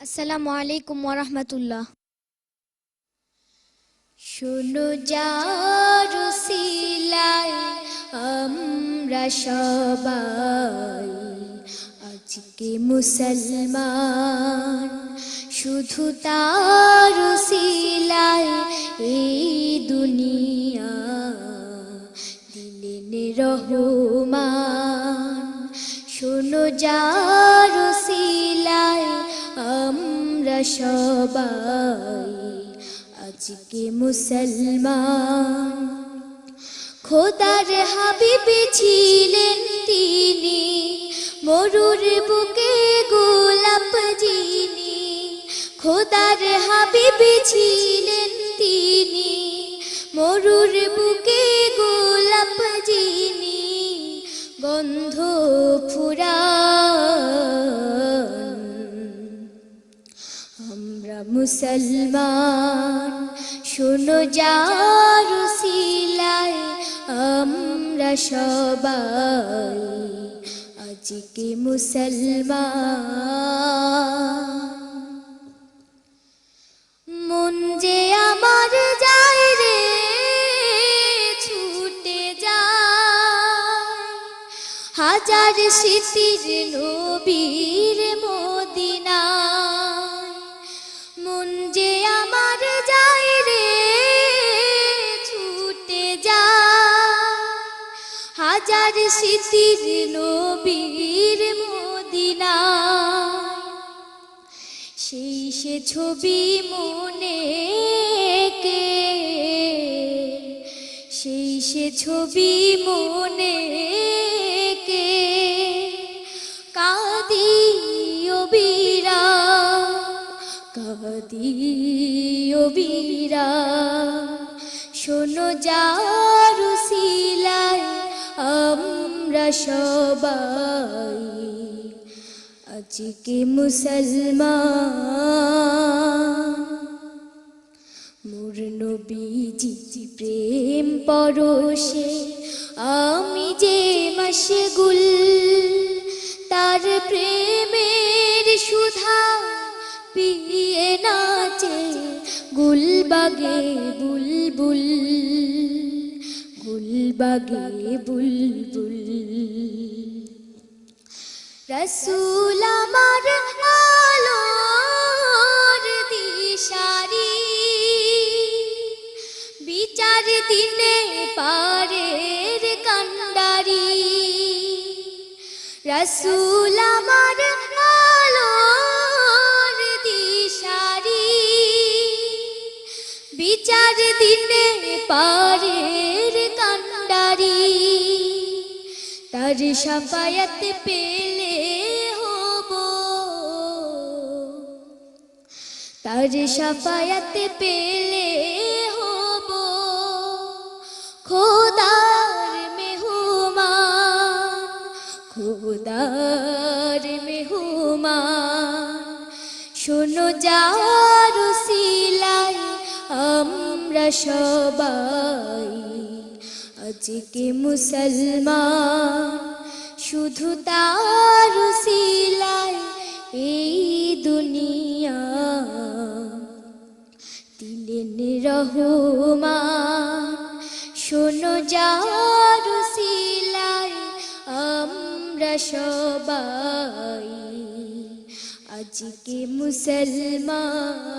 আসসালামু আলাইকুম ওয়া রাহমাতুল্লাহ। শোনো যার উসিলায় আমরা সবাই আজকে মুসলমান, শুধু তার উসিলায় এই দুনিয়া দিলেন রহমান। শোনো যার উসিলায় আমরা সবাই আজকে মুসলমান। খোদার হাবিব ছিলেন তিনি, মরুর বুকে গোলাপ যিনি। খোদার হাবিব ছিলেন তিনি, মরুর বুকে গোলাপ যিনি। গন্ধ ফুরান আমরা মুসলমান। শোনো যার উসিলায় আমরা সবাই আজকে মুসলমান। মন যে আমার যায় রে ছুটে যায়, হাজার স্মৃতির নবীর মদিনায়। মন যে আমার যায় রে ছুটে যায়, হাজার স্মৃতির নবীর মদিনায়। সেই সে ছবি মনে কে, সেই সে ছবি মনে কে কাঁদি ও বীরা, কাঁদি ও বীরা। শোনো যার উসিলায় আমরা সবাই আজকে মুসলমান। মোর নবীজি প্রেম পরশে আমি যে মশগুল, তার প্রেমের সুধা পিয়ে নাচে গুলবাগে বুলবুল, গুলবাগে বুলবুল। রসূল আমার আলোর দিশারি, বিচার দিনে পারের কান্ডারি। রসূল আমার আলোর দিশারি, বিচার দিনে পারের কান্ডারি। তার শাফায়াত পেলে হব, তার শাফায়াত পেলে হব খোদার মেহমান, খোদার মেহমান। শোনো যার উসিলায় আমরা সবাই আজকে মুসলমান, শুধু তার উসিলায় এই দুনিয়া দিলেন রহমান। শোনো যার উসিলায় আমরা সবাই আজকে মুসলমান।